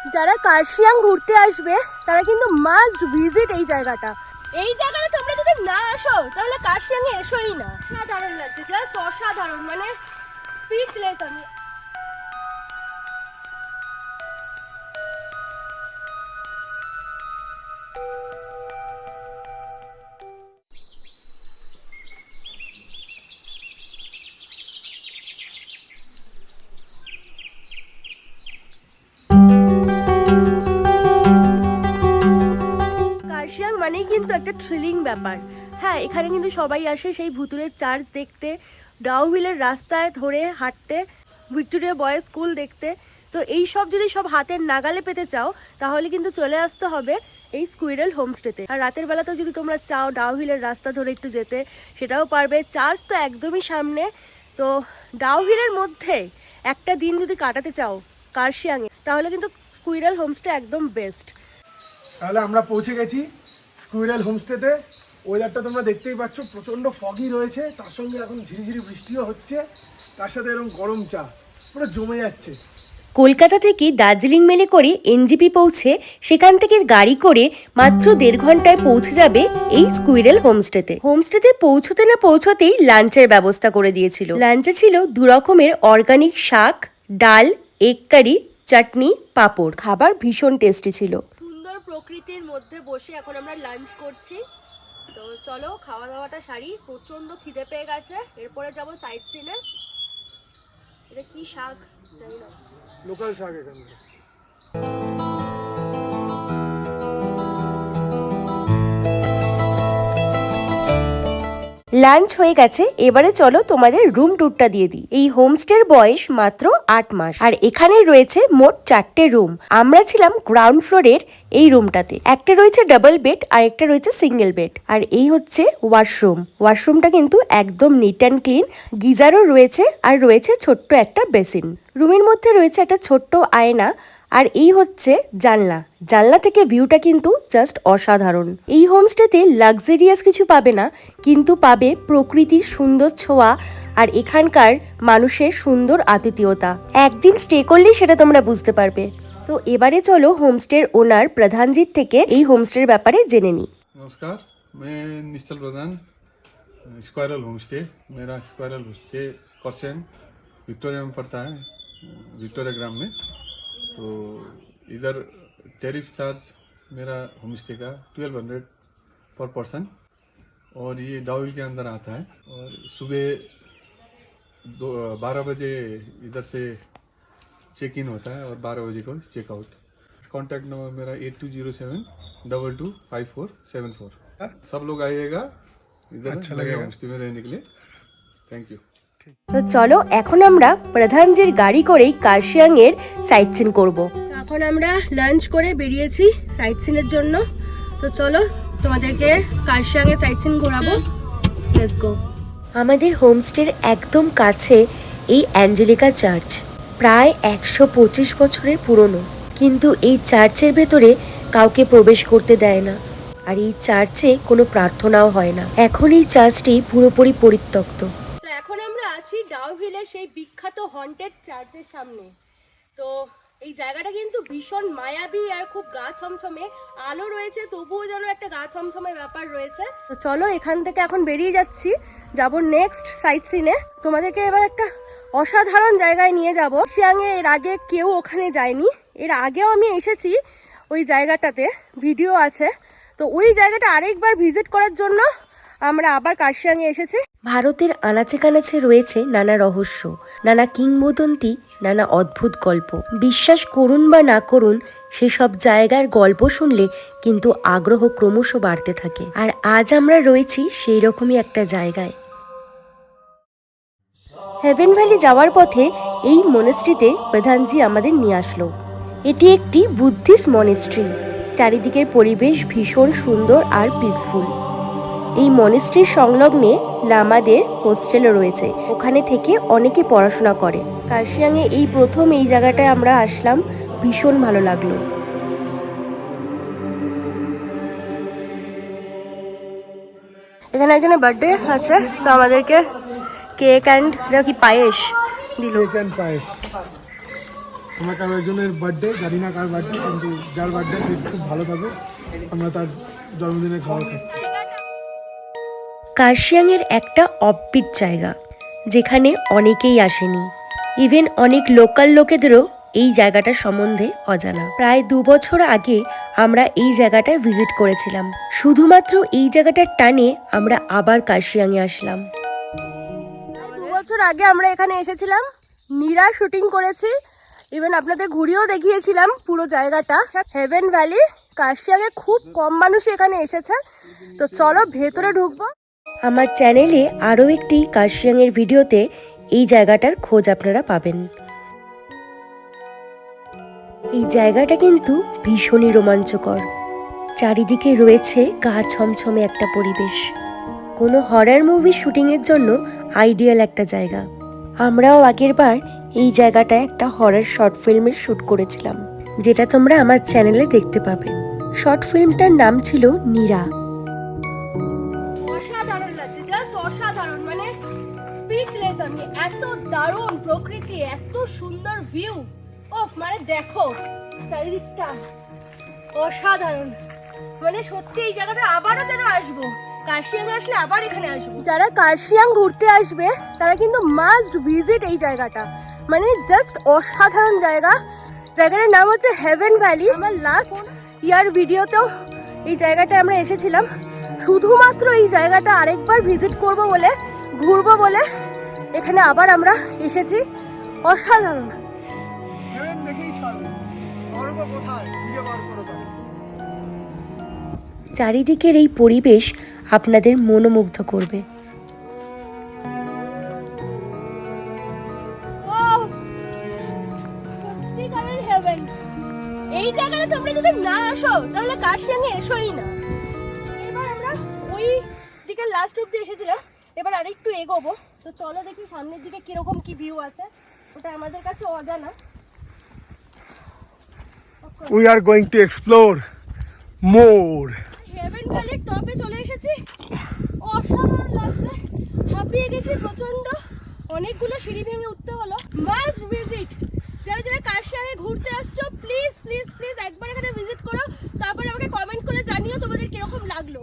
যারা কার্শিয়াং ঘুরতে আসবে তারা কিন্তু মাস্ট ভিজিট এই জায়গাটা। এই জায়গাটা তোমরা যদি না আসো তাহলে কার্শিয়াং এ এসোই না। অসাধারণ লাগছে, জাস্ট অসাধারণ, মানে স্পিচলেস আমি। কার্শিয়াং মানেই কিন্তু একটা থ্রিলিং ব্যাপার। হ্যাঁ, এখানে কিন্তু সবাই আসে সেই ভুতুরের চার্চ দেখতে, ডাউহিলের রাস্তায় ধরে হাঁটতে, ভিক্টোরিয়া বয়েজ স্কুল দেখতে। তো এই সব যদি সব হাতের নাগালে পেতে চাও তাহলে কিন্তু চলে আসতে হবে এই স্কুইরেল হোমস্টেতে। আর রাতের বেলাতেও যদি তোমরা চাও ডাউহিলের রাস্তা ধরে একটু যেতে সেটাও পারবে। চার্চ তো একদমই সামনে। তো ডাউহিলের মধ্যে একটা দিন যদি কাটাতে চাও কার্শিয়াংয়ে তাহলে কিন্তু স্কুইরেল হোমস্টে একদম বেস্ট। তাহলে আমরা পৌঁছে গেছি স্কুইরেল হোমস্টেতে। ওয়েদারটা তোমরা দেখতেই পাচ্ছ, প্রচণ্ড ফগি রয়েছে, তার সঙ্গে এখন ঝিরিঝিরি বৃষ্টিও হচ্ছে, তার সাথে এরকম গরম চা পুরো জমে যাচ্ছে। কলকাতা থেকে দার্জিলিং মেলে করে এনজেপি পৌঁছে সেখান থেকে গাড়ি করে মাত্র 1.5 ঘন্টায় পৌঁছে যাবে এই স্কুইরেল হোমস্টেতে। হোমস্টেতে পৌঁছতে না পৌঁছতেই লাঞ্চের ব্যবস্থা করে দিয়েছিল। লাঞ্চে ছিল 2 রকমের অর্গানিক শাক, ডাল, এগ কারি, চাটনি, পাঁপড়। খাবার ভীষণ টেস্টি ছিল। সুন্দর প্রকৃতির মধ্যে বসে এখন আমরা লাঞ্চ করছি। তো চলো খাওয়া দাওয়াটা সারি, প্রচন্ড খিদে পেয়ে গেছে। এরপরে যাব সাইট সিনে। এটা কি শাক জানি না, লোকাল শাক এখানে। লাঞ্চ হয়ে গেছে, এবারে চলো তোমাদের রুম ট্যুরটা দিয়ে দিই। এই হোমস্টের বয়স মাত্র 8 মাস আর এখানে রয়েছে মোট 4টে রুম। আমরা ছিলাম গ্রাউন্ড ফ্লোরের এই রুমটাতে। একটা রয়েছে ডাবল বেড আর একটা রয়েছে সিঙ্গেল বেড। আর এই হচ্ছে ওয়াশরুম। ওয়াশরুমটা কিন্তু একদম নিট অ্যান্ড ক্লিন, গিজারও রয়েছে আর রয়েছে ছোট্ট একটা বেসিন। রুমের মধ্যে রয়েছে একটা ছোট্ট আয়না আর এই হচ্ছে জানলা। জানলা থেকে ভিউটা কিন্তু জাস্ট অসাধারণ। এই হোমস্টেতে লাক্সারিয়াস কিছু পাবে না, কিন্তু পাবে প্রকৃতির সুন্দর ছোঁয়া আর এখানকার মানুষের সুন্দর আতিথেয়তা। একদিন স্টে করলেই সেটা তোমরা বুঝতে পারবে। তো এবারে চলো হোমস্টের ওনার প্রধানজির থেকে এই হোমস্টের ব্যাপারে জেনে নিই। नमस्कार, मैं निश्चल प्रधान, स्क्वायरल होमस्टे। मेरा स्क्वायरल होमस्टे कॉसेन विक्टोरिया में पड़ता है, विक्टोरिया ग्राम में। तो इधर टैरिफ चार्ज मेरा होमस्टे का 1200 पर पर्सन, और ये डाउहिल के अंदर आता है। और सुबह 12 बजे इधर से चेक इन होता है और 12 बजे को चेक आउट। कॉन्टैक्ट नंबर मेरा 8207225474। सब लोग आइएगा इधर, अच्छा लगे लगेगा। होमस्टे में रहने के लिए। Thank you. তো চলো এখন আমরা প্রধানজির গাড়ি করেই কার্শিয়াং এর সাইট সিন করবো। এখন আমরা লাঞ্চ করে বেরিয়েছি সাইট সিনের জন্য। তো চলো তোমাদেরকে কার্শিয়াংয়ে সাইট সিন ঘোরাবো। Let's go. আমাদের হোমস্টের একদম কাছে এই অ্যাঞ্জেলিকা চার্চ, প্রায় 125 বছরের পুরনো। কিন্তু এই চার্চের ভেতরে কাউকে প্রবেশ করতে দেয় না, আর এই চার্চে কোনো প্রার্থনাও হয় না। এখন এই চার্চটি পুরোপুরি পরিত্যক্ত। তো এখন আমরা আছি ডাউহিলের সেই বিখ্যাত হন্টেড চার্চের সামনে। তো এই জায়গাটা কিন্তু ভীষণ মায়াবী আর খুব গা ছমছমে। আলো রয়েছে তবুও যেন একটা গা ছমছমে ব্যাপার রয়েছে। তো চলো এখান থেকে এখন বেরিয়ে যাচ্ছি, যাব নেক্সট সাইট সিনে। তোমাদেরকে এবার একটা অসাধারণ জায়গায় নিয়ে যাব। কার্শিয়াংয়ে এর আগে কেউ ওখানে যায়নি, এর আগেও আমি এসেছি ওই জায়গাটাতে, ভিডিও আছে। তো ওই জায়গাটা আরেকবার ভিজিট করার জন্য আমরা আবার কার্শিয়াংয়ে এসেছি। ভারতের আনাচে কানাচে রয়েছে নানা রহস্য, নানা কিংবদন্তি, নানা অদ্ভুত গল্প। বিশ্বাস করুন বা না করুন, সেসব জায়গার গল্প শুনলে কিন্তু আগ্রহ ক্রমশ বাড়তে থাকে। আর আজ আমরা রয়েছি সেই রকমই একটা জায়গায়। হেভেন ভ্যালি যাওয়ার পথে এই মনেস্ট্রিতে প্রধানজি আমাদের নিয়ে আসলো। এটি একটি বুদ্ধিস্ট মনেস্ট্রি। চারিদিকের পরিবেশ ভীষণ সুন্দর আর পিসফুল। এই মনেস্ট্রির সংলগ্নে লামাদের হোস্টেলও রয়েছে, ওখানে থেকে অনেকে পড়াশোনা করে। কার্শিয়াংয়ে এই প্রথম এই জায়গাটায় আমরা আসলাম, ভীষণ ভালো লাগলো। এখানে একজনের বার্থডে আছে, তো আমাদেরকে কেক অ্যান্ড কি পায়েস দিল। কেক অ্যান্ড পায়েস। আমার কারো একজনের বার্থডে, জানি না কার বার্থডে, কিন্তু যার বার্থডে সে খুব ভালো থাকে, আমরা তার জন্মদিনের খাবার খাচ্ছি। কার্শিয়াংয়ের একটা অফবিট জায়গা, যেখানে অনেকেই আসেনি। ইভেন অনেক লোকাল লোকেদেরও এই জায়গাটার সম্বন্ধে অজানা। প্রায় 2 বছর আগে আমরা এই জায়গাটায় ভিজিট করেছিলাম। শুধুমাত্র এই জায়গাটার টানে আমরা আবার কার্শিয়াংয়ে আসলাম। 2 বছর আগে আমরা এখানে এসেছিলাম, নীরা শুটিং করেছি, ইভেন আপনাদের ঘুরিয়েও দেখিয়েছিলাম পুরো জায়গাটা। হেভেন ভ্যালি কার্শিয়াংয়ে খুব কম মানুষই এখানে এসেছে। তো চলো ভেতরে ঢুকবো। আমার চ্যানেলে আরও একটি কার্শিয়াংয়ের ভিডিওতে এই জায়গাটার খোঁজ আপনারা পাবেন। এই জায়গাটা কিন্তু ভীষণই রোমাঞ্চকর। চারিদিকে রয়েছে গা ছমছমে একটা পরিবেশ। কোনো হরর মুভি শুটিংয়ের জন্য আইডিয়াল একটা জায়গা। আমরাও আগেরবার এই জায়গাটায় একটা হরর শর্ট ফিল্মের শ্যুট করেছিলাম, যেটা তোমরা আমার চ্যানেলে দেখতে পাবে। শর্ট ফিল্মটার নাম ছিল নীরা। অসাধারণ লাগছে, জাস্ট অসাধারণ, মানে স্পিচলেস আমি। এত দারুণ প্রকৃতি, এত সুন্দর ভিউ, ওফ মানে দেখো চারিদিকটা অসাধারণ। মানে সত্যি এই জায়গাটা আবারও যেন আসবো, কার্শিয়াং আসলে আবার এখানে আসবো। যারা কার্শিয়াং ঘুরতে আসবে তারা কিন্তু মাস্ট ভিজিট এই জায়গাটা, মানে জাস্ট অসাধারণ জায়গা। জায়গাটার নাম হচ্ছে হেভেন ভ্যালি। আমার লাস্ট ইয়ার ভিডিওতেও এই জায়গাটায় আমরা এসেছিলাম, শুধুমাত্র এই জায়গাটা আরেকবার ভিজিট করব বলে, ঘুরবো বলে এখানে আবার আমরা এসেছি। অসাধারণ। হেভেন দেখেই ছাড়ো, স্বর্গ কোথায় খুঁজে বার করো তাহলে। চারিদিকের এই পরিবেশ আপনাদের মনোমুগ্ধ করবে। সত্যিকারের হেভেন। এই জায়গাটা তোমরা যদি না আসো তাহলে কার্শিয়াংয়ে এসোই না। এবার আমরা ওই দিকে লাস্ট অব্দি এসেছিলাম, এবার আরেকটু এগোবো। তো চলো দেখি সামনের দিকে কিরকম কি ভিউ আছে, ওটা আমাদের কাছে অজানা। We are going to explore more. Heaven ভ্যালির টপে চলে এসেছি, অসাধারণ লাগছে, হাঁপিয়ে গেছি প্রচন্ড। অনেকগুলো সিঁড়ি ভেঙে উঠতে হলো। মাস্ট ভিজিট, যারা যারা কার্শিয়াংয়ে ঘুরতে আসছো প্লিজ প্লিজ প্লিজ একবার এখানে ভিজিট করো, তারপরে আমাকে কমেন্ট করে জানিও তোমাদের কিরকম লাগলো।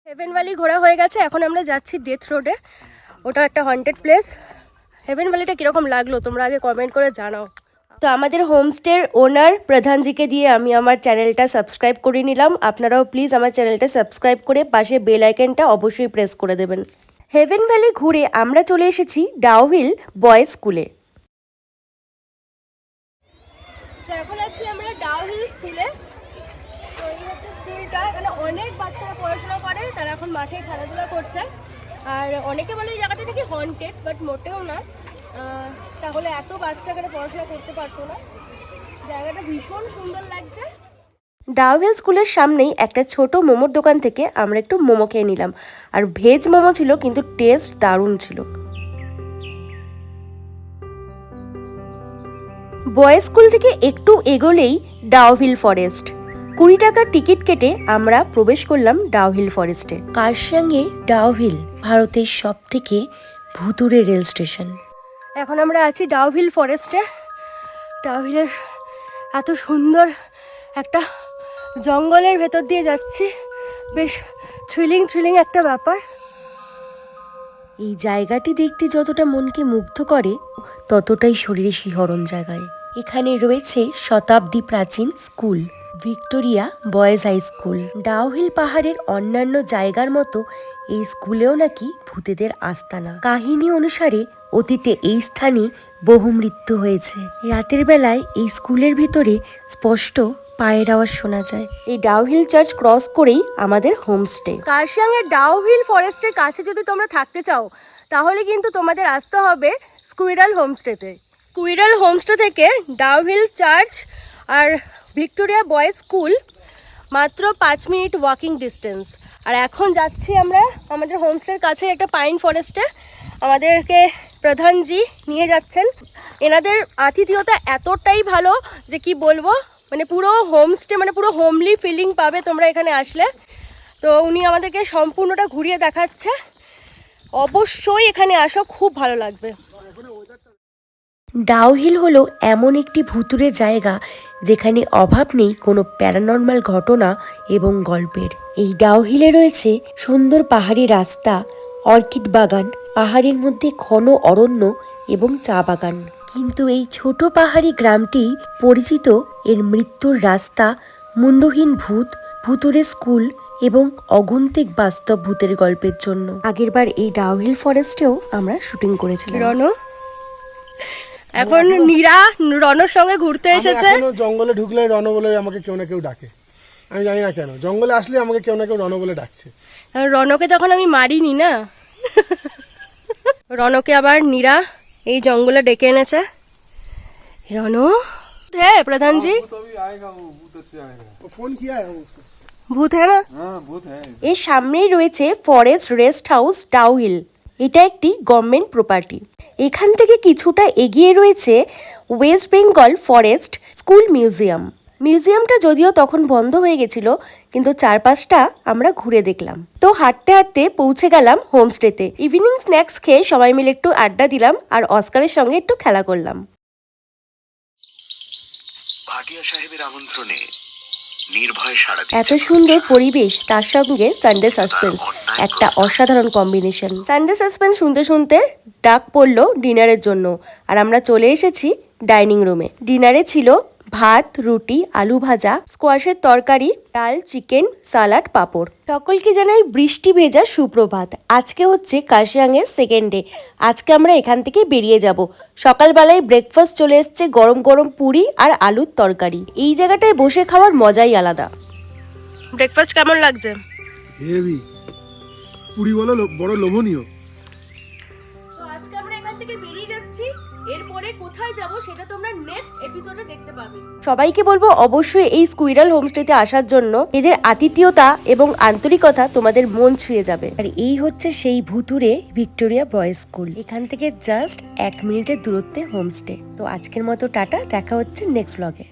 হেভেন ভ্যালি ঘোরা হয়ে গেছে, এখন আমরা যাচ্ছি ডেথ রোডে। ওটা একটা হন্টেড প্লেস। হেভেন ভ্যালিটা কিরকম লাগলো তোমরা আগে কমেন্ট করে জানাও। তো আমাদের হোমস্টের ওনার প্রধানজিকে দিয়ে আমি আমার চ্যানেলটা সাবস্ক্রাইব করে নিলাম। আপনারাও প্লিজ আমার চ্যানেলটা সাবস্ক্রাইব করে পাশে বেল আইকনটা অবশ্যই প্রেস করে দেবেন। হেভেন ভ্যালি ঘুরে আমরা চলে এসেছি ডাউহিল বয়েজ স্কুলে। তো এখন আছি আমরা ডাউহিল স্কুলে। তো এই হচ্ছে স্কুলটা, এখানে অনেক বাচ্চারা পড়াশোনা করে, তারা এখন মাঠে খেলাধুলা করছে। আর অনেকে বলে এই জায়গাটা নাকি হন্টেড, বাট মোটেও না। তাহলে এত বাচ্চা এখানে পড়াশোনা করতে পারতো না। জায়গাটা ভীষণ সুন্দর লাগছে। ডাউহিল স্কুলের সামনেই একটা ছোট মোমোর দোকান থেকে আমরা একটু মোমো খেয়ে নিলাম। আর ভেজ মোমো ছিল, কিন্তু টেস্ট দারুণ ছিল। বয়েজ স্কুল থেকে একটু এগোলেই ডাউহিল ফরেস্ট। 20 টাকার টিকিট কেটে আমরা প্রবেশ করলাম ডাউহিল ফরেস্টে। কার্শিয়াংয়ে ডাউহিল ভারতের সবথেকে ভুতুড়ে রেল স্টেশন। এখন আমরা আছি ডাউহিল ফরেস্টে। ডাউহিলের এত সুন্দর একটা জঙ্গলের ভেতর দিয়ে যাচ্ছি, বেশ থ্রিলিং একটা ব্যাপার। এই জায়গাটি দেখতে যতটা মনকে মুগ্ধ করে, ততটাই শরীরে শিহরণ জাগায়। এখানে রয়েছে শতাব্দী প্রাচীন school, Victoria boys high school. Dowhill পাহাড়ের অন্যান্য জায়গার মতো এই স্কুলেও নাকি ভূতেদের আস্তানা। কাহিনী অনুসারে অতীতে এই স্থানে বহু মৃত্যু হয়েছে। রাতের বেলায় এই স্কুলের ভিতরে স্পষ্ট পায়ের আওয়াজ শোনা যায়। এই ডাউহিল চার্চ ক্রস করেই আমাদের হোমস্টে। কার্শিয়াংয়ের ডাউহিল ফরেস্টের কাছে যদি তোমরা থাকতে চাও তাহলে কিন্তু তোমাদের আসতে হবে স্কুইরাল হোমস্টেতে। স্কুইরাল হোমস্টে থেকে ডাউহিল চার্চ আর ভিক্টোরিয়া বয়েজ স্কুল মাত্র 5 মিনিট ওয়াকিং ডিস্টেন্স। আর এখন যাচ্ছি আমরা আমাদের হোমস্টের কাছে একটা পাইন ফরেস্টে। আমাদেরকে প্রধানজি নিয়ে যাচ্ছেন। এনাদের আতিথেয়তা এতটাই ভালো যে কি বলবো, মানে পুরো হোমস্টে, মানে পুরো হোমলি ফিলিং পাবে তোমরা এখানে আসলে। তো উনি আমাদেরকে সম্পূর্ণটা ঘুরিয়ে দেখাচ্ছে। অবশ্যই এখানে আসো, খুব ভালো লাগবে। ডাউহিল হলো এমন একটি ভুতুড়ে জায়গা যেখানে অভাব নেই কোনো প্যারানর্মাল ঘটনা এবং গল্পের। এই ডাউহিলে রয়েছে সুন্দর পাহাড়ি রাস্তা, অর্কিড বাগান, পাহাড়ের মধ্যে ঘন অরণ্য এবং চা বাগান। কিন্তু এই ছোট পাহাড়ি গ্রামটি পরিচিত এর মৃত্যুর রাস্তা, মুন্ডহীন ভূত, ভুতুড়ে স্কুল এবং অগুন্তিক বাস্তব ভূতের গল্পের জন্য। আগেরবার এই ডাউহিল ফরেস্টেও আমরা শুটিং করেছিলাম। রণ এখন নীরা রণর সঙ্গে ঘুরতে এসেছে। এখনো জঙ্গলে ঢুকলে রণ বলে আমাকে কেউ না কেউ ডাকে, আমি জানি না কেন। জঙ্গলে আসলে আমাকে কেউ না কেউ রণ বলে ডাকছে। রণকে তখন আমি মারিনি না। রণকে আবার নীরা এই জঙ্গলে ডেকে এনেছে। রণ হ্যাঁ প্রধান জি, तो अभी आएगा, वो उधर से आएगा। ফোন কি আয় उसको? ভূত হ্যাঁ না? हाँ भूत है। এর সামনেই রয়েছে ফরেস্ট রেস্ট হাউস ডাউহিল। এটা একটি গভর্নমেন্ট প্রপার্টি। এখান থেকে কিছুটা এগিয়ে রয়েছে West Bengal Forest School Museum. মিউজিয়ামটা যদিও তখন বন্ধ হয়ে গেছিল, কিন্তু চারপাশটা আমরা ঘুরে দেখলাম। তো হাঁটতে হাঁটতে পৌঁছে গেলাম হোমস্টেতে। ইভিনিং স্ন্যাক্স খেয়ে সবাই মিলে একটু আড্ডা দিলাম আর অস্কারের সঙ্গে একটু খেলা করলাম। ভাটিয়া সাহেবের আমন্ত্রণে নির্ভয় সাড়া এত সুন্দর পরিবেশ, তার সঙ্গে সানডে সাসপেন্স, একটা অসাধারণ কম্বিনেশন। সানডে সাসপেন্স শুনতে শুনতে ডাক পড়লো ডিনারের জন্য, আর আমরা চলে এসেছি ডাইনিং রুমে। ডিনারে ছিল ভাত, রুটি, আলু ভাজা, স্কোয়াশের তরকারি, ডাল, চিকেন, সালাড, পাঁপড়। সকলকে জানাই বৃষ্টি ভেজা সুপ্রভাত। আজকে হচ্ছে কার্শিয়াংয়ের সেকেন্ড ডে। আজকে আমরা এখান থেকে বেরিয়ে যাব। সকালবেলায় ব্রেকফাস্ট চলে এসছে, গরম গরম পুরি আর আলুর তরকারি। এই জায়গাটায় বসে খাওয়ার মজাই আলাদা। ব্রেকফাস্ট কেমন লাগছে? হেভি পুরি বলো, বড় লোভনীয়। তো আজকে আমরা এখান থেকে বেরিয়ে যাচ্ছি। এরপরে কোথায় যাব সেটা তোমরা নেক্সট এপিসোডে দেখতে পাবে। সবাইকে বলবো অবশ্যই এই স্কুইরাল হোমস্টেতে আসার জন্য। এদের আতিথেয়তা এবং আন্তরিকতা তোমাদের মন ছুঁয়ে যাবে। আর এই হচ্ছে সেই ভুতুড়ে ভিক্টোরিয়া বয়েজ স্কুল। এখান থেকে জাস্ট 1 মিনিটের দূরত্বে হোমস্টে। তো আজকের মতো টাটা, দেখা হচ্ছে নেক্সট ব্লগে।